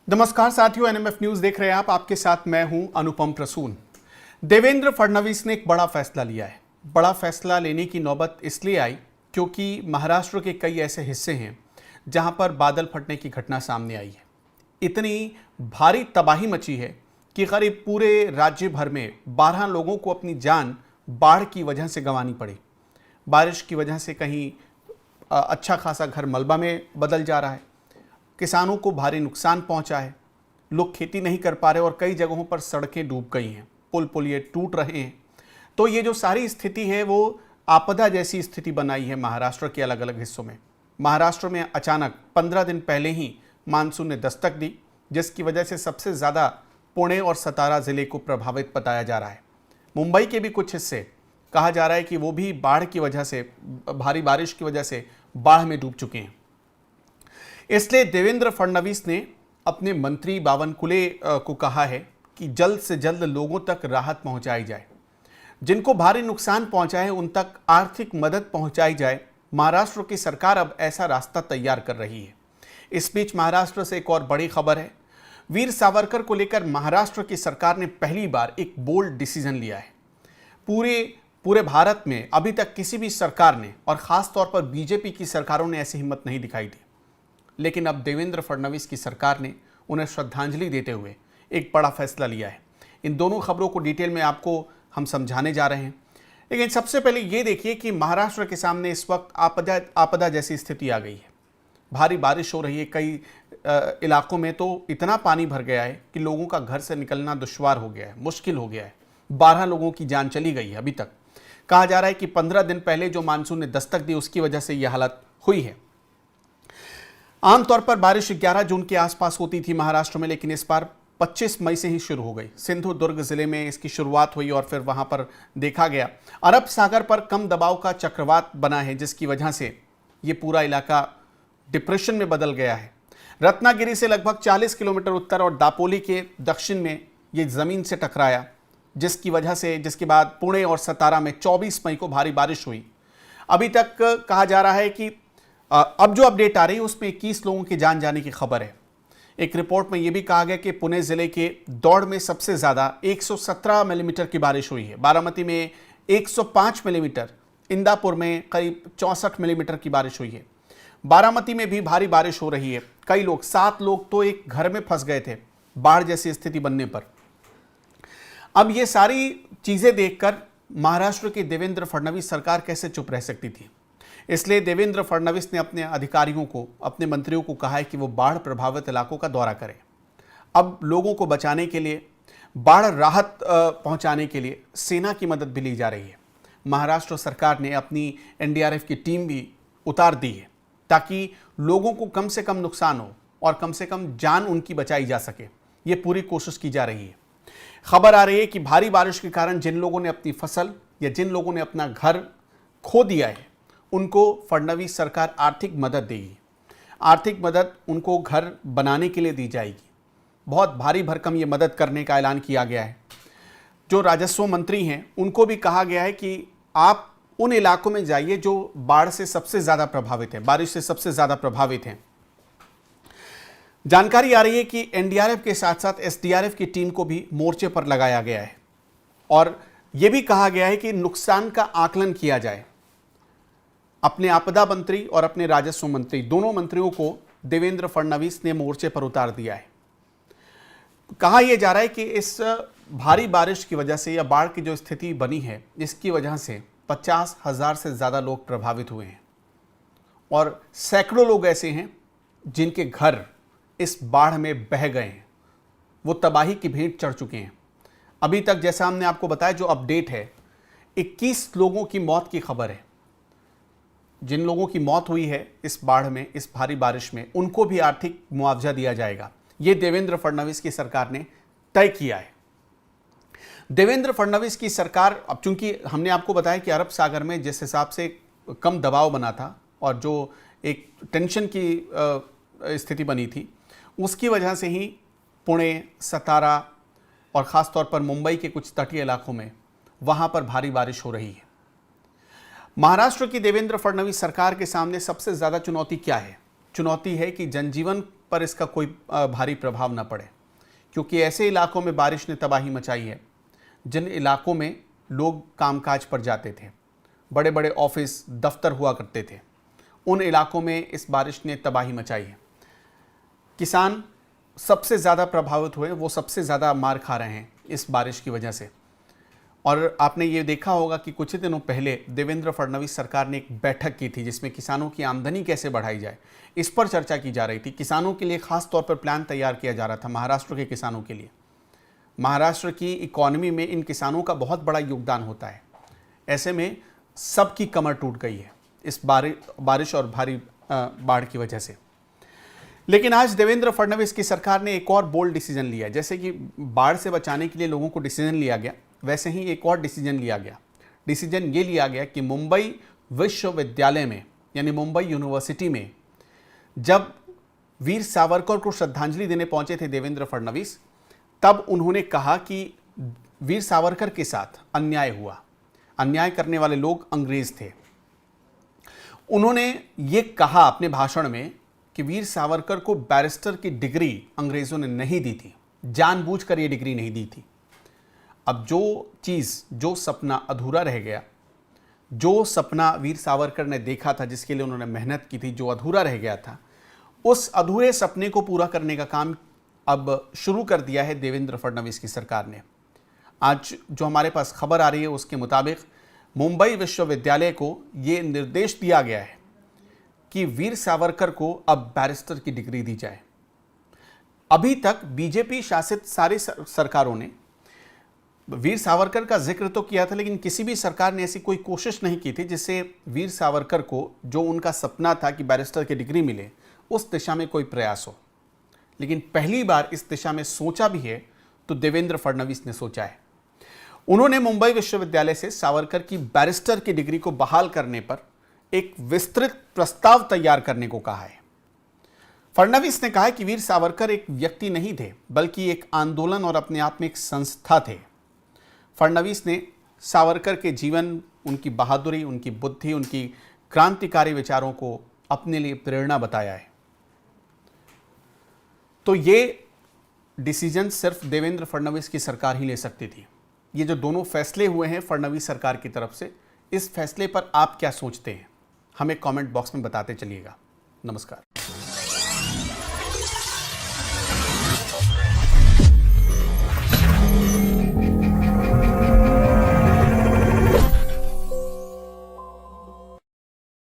नमस्कार साथियों, NMF news देख रहे हैं आप। आपके साथ मैं हूं अनुपम प्रसून। देवेंद्र फडणवीस ने एक बड़ा फैसला लिया है। बड़ा फैसला लेने की नौबत इसलिए आई क्योंकि महाराष्ट्र के कई ऐसे हिस्से हैं जहां पर बादल फटने की घटना सामने आई है। इतनी भारी तबाही मची है कि करीब पूरे राज्य भर में 12 लोगों को अपनी जान बाढ़ की वजह से गंवानी पड़ी। बारिश की वजह से कहीं अच्छा खासा घर मलबा में बदल जा रहा है, किसानों को भारी नुकसान पहुंचा है, लोग खेती नहीं कर पा रहे और कई जगहों पर सड़कें डूब गई हैं, पुलिये टूट रहे हैं। तो ये जो सारी स्थिति है वो आपदा जैसी स्थिति बनाई है महाराष्ट्र के अलग अलग हिस्सों में। महाराष्ट्र में अचानक 15 दिन पहले ही मानसून ने दस्तक दी, जिसकी वजह से सबसे ज़्यादा पुणे और सतारा ज़िले को प्रभावित बताया जा रहा है। मुंबई के भी कुछ हिस्से कहा जा रहा है कि वो भी बाढ़ की वजह से, भारी बारिश की वजह से बाढ़ में डूब चुके हैं। इसलिए देवेंद्र फडणवीस ने अपने मंत्री बावनकुले को कहा है कि जल्द से जल्द लोगों तक राहत पहुंचाई जाए, जिनको भारी नुकसान पहुंचा है उन तक आर्थिक मदद पहुंचाई जाए। महाराष्ट्र की सरकार अब ऐसा रास्ता तैयार कर रही है। इस बीच महाराष्ट्र से एक और बड़ी खबर है। वीर सावरकर को लेकर महाराष्ट्र की सरकार ने पहली बार एक बोल्ड डिसीजन लिया है। पूरे भारत में अभी तक किसी भी सरकार ने, और खास तौर पर बीजेपी की सरकारों ने, ऐसी हिम्मत नहीं दिखाई दी। लेकिन अब देवेंद्र फडणवीस की सरकार ने उन्हें श्रद्धांजलि देते हुए एक बड़ा फैसला लिया है। इन दोनों खबरों को डिटेल में आपको हम समझाने जा रहे हैं। लेकिन सबसे पहले ये देखिए कि महाराष्ट्र के सामने इस वक्त आपदा जैसी स्थिति आ गई है। भारी बारिश हो रही है, कई इलाकों में तो इतना पानी भर गया है कि लोगों का घर से निकलना दुश्वार हो गया है, मुश्किल हो गया है। 12 लोगों की जान चली गई है अभी तक। कहा जा रहा है कि 15 दिन पहले जो मानसून ने दस्तक दी उसकी वजह से यह हालत हुई है। आमतौर पर बारिश 11 जून के आसपास होती थी महाराष्ट्र में, लेकिन इस बार 25 मई से ही शुरू हो गई। सिंधुदुर्ग जिले में इसकी शुरुआत हुई और फिर वहां पर देखा गया अरब सागर पर कम दबाव का चक्रवात बना है, जिसकी वजह से ये पूरा इलाका डिप्रेशन में बदल गया है। रत्नागिरी से लगभग 40 किलोमीटर उत्तर और दापोली के दक्षिण में ये जमीन से टकराया, जिसके बाद पुणे और सतारा में 24 मई को भारी बारिश हुई। अभी तक कहा जा रहा है कि अब जो अपडेट आ रही है उसमें 21 लोगों की जान जाने की खबर है। एक रिपोर्ट में यह भी कहा गया कि पुणे जिले के दौड़ में सबसे ज्यादा 117 मिलीमीटर की बारिश हुई है, बारामती में 105 मिलीमीटर, इंदापुर में करीब 64 मिलीमीटर की बारिश हुई है। बारामती में भी भारी बारिश हो रही है। कई लोग, 7 लोग तो एक घर में फंस गए थे बाढ़ जैसी स्थिति बनने पर। अब ये सारी चीजें देखकर महाराष्ट्र की देवेंद्र फडणवीस सरकार कैसे चुप रह सकती थी। इसलिए देवेंद्र फडणवीस ने अपने अधिकारियों को, अपने मंत्रियों को कहा है कि वो बाढ़ प्रभावित इलाकों का दौरा करें। अब लोगों को बचाने के लिए, बाढ़ राहत पहुंचाने के लिए सेना की मदद भी ली जा रही है। महाराष्ट्र सरकार ने अपनी एनडीआरएफ की टीम भी उतार दी है ताकि लोगों को कम से कम नुकसान हो और कम से कम जान उनकी बचाई जा सके। ये पूरी कोशिश की जा रही है। खबर आ रही है कि भारी बारिश के कारण जिन लोगों ने अपनी फसल या जिन लोगों ने अपना घर खो दिया है उनको फडणवीस सरकार आर्थिक मदद देगी। आर्थिक मदद उनको घर बनाने के लिए दी जाएगी। बहुत भारी भरकम ये मदद करने का ऐलान किया गया है। जो राजस्व मंत्री हैं उनको भी कहा गया है कि आप उन इलाकों में जाइए जो बाढ़ से सबसे ज़्यादा प्रभावित हैं, बारिश से सबसे ज़्यादा प्रभावित हैं। जानकारी आ रही है कि एनडीआरएफ के साथ साथ एसडीआरएफ की टीम को भी मोर्चे पर लगाया गया है और यह भी कहा गया है कि नुकसान का आकलन किया जाए। अपने आपदा मंत्री और अपने राजस्व मंत्री, दोनों मंत्रियों को देवेंद्र फडणवीस ने मोर्चे पर उतार दिया है। कहा यह जा रहा है कि इस भारी बारिश की वजह से या बाढ़ की जो स्थिति बनी है, इसकी वजह से 50,000 से ज़्यादा लोग प्रभावित हुए हैं और सैकड़ों लोग ऐसे हैं जिनके घर इस बाढ़ में बह गए हैं। वो तबाही की भेंट चढ़ चुके हैं। अभी तक जैसा हमने आपको बताया, जो अपडेट है, 21 लोगों की मौत की खबर है। जिन लोगों की मौत हुई है इस बाढ़ में, इस भारी बारिश में, उनको भी आर्थिक मुआवजा दिया जाएगा। ये देवेंद्र फडणवीस की सरकार ने तय किया है। देवेंद्र फडणवीस की सरकार, अब चूंकि हमने आपको बताया कि अरब सागर में जिस हिसाब से कम दबाव बना था और जो एक टेंशन की स्थिति बनी थी, उसकी वजह से ही पुणे, सतारा और ख़ास तौर पर मुंबई के कुछ तटीय इलाकों में वहाँ पर भारी बारिश हो रही है। महाराष्ट्र की देवेंद्र फडणवीस सरकार के सामने सबसे ज़्यादा चुनौती क्या है? चुनौती है कि जनजीवन पर इसका कोई भारी प्रभाव ना पड़े, क्योंकि ऐसे इलाकों में बारिश ने तबाही मचाई है जिन इलाकों में लोग कामकाज पर जाते थे, बड़े बड़े ऑफिस दफ्तर हुआ करते थे, उन इलाकों में इस बारिश ने तबाही मचाई है। किसान सबसे ज़्यादा प्रभावित हुए, वो सबसे ज़्यादा मार खा रहे हैं इस बारिश की वजह से। और आपने ये देखा होगा कि कुछ ही दिनों पहले देवेंद्र फडणवीस सरकार ने एक बैठक की थी जिसमें किसानों की आमदनी कैसे बढ़ाई जाए, इस पर चर्चा की जा रही थी। किसानों के लिए खास तौर पर प्लान तैयार किया जा रहा था, महाराष्ट्र के किसानों के लिए। महाराष्ट्र की इकॉनमी में इन किसानों का बहुत बड़ा योगदान होता है। ऐसे में सबकी कमर टूट गई है इस बारिश और भारी बाढ़ की वजह से। लेकिन आज देवेंद्र फडणवीस की सरकार ने एक और बोल्ड डिसीजन लिया। जैसे कि बाढ़ से बचाने के लिए लोगों को डिसीजन लिया गया, वैसे ही एक और डिसीजन लिया गया। डिसीजन ये लिया गया कि मुंबई विश्वविद्यालय में, यानी मुंबई यूनिवर्सिटी में, जब वीर सावरकर को श्रद्धांजलि देने पहुंचे थे देवेंद्र फडणवीस, तब उन्होंने कहा कि वीर सावरकर के साथ अन्याय हुआ, अन्याय करने वाले लोग अंग्रेज थे। उन्होंने ये कहा अपने भाषण में कि वीर सावरकर को बैरिस्टर की डिग्री अंग्रेजों ने नहीं दी थी, जानबूझकर ये डिग्री नहीं दी थी। अब जो सपना अधूरा रह गया, जो सपना वीर सावरकर ने देखा था, जिसके लिए उन्होंने मेहनत की थी, जो अधूरा रह गया था, उस अधूरे सपने को पूरा करने का काम अब शुरू कर दिया है देवेंद्र फडणवीस की सरकार ने। आज जो हमारे पास खबर आ रही है उसके मुताबिक मुंबई विश्वविद्यालय को ये निर्देश दिया गया है कि वीर सावरकर को अब बैरिस्टर की डिग्री दी जाए। अभी तक बीजेपी शासित सारी सरकारों ने वीर सावरकर का जिक्र तो किया था, लेकिन किसी भी सरकार ने ऐसी कोई कोशिश नहीं की थी जिससे वीर सावरकर को जो उनका सपना था कि बैरिस्टर की डिग्री मिले, उस दिशा में कोई प्रयास हो। लेकिन पहली बार इस दिशा में सोचा भी है तो देवेंद्र फडणवीस ने सोचा है। उन्होंने मुंबई विश्वविद्यालय से सावरकर की बैरिस्टर की डिग्री को बहाल करने पर एक विस्तृत प्रस्ताव तैयार करने को कहा है। फडणवीस ने कहा कि वीर सावरकर एक व्यक्ति नहीं थे, बल्कि एक आंदोलन और अपने आप में एक संस्था थे। फडणवीस ने सावरकर के जीवन, उनकी बहादुरी, उनकी बुद्धि, उनकी क्रांतिकारी विचारों को अपने लिए प्रेरणा बताया है। तो ये डिसीजन सिर्फ देवेंद्र फडणवीस की सरकार ही ले सकती थी। ये जो दोनों फैसले हुए हैं फडणवीस सरकार की तरफ से, इस फैसले पर आप क्या सोचते हैं, हमें कमेंट बॉक्स में बताते चलिएगा। नमस्कार।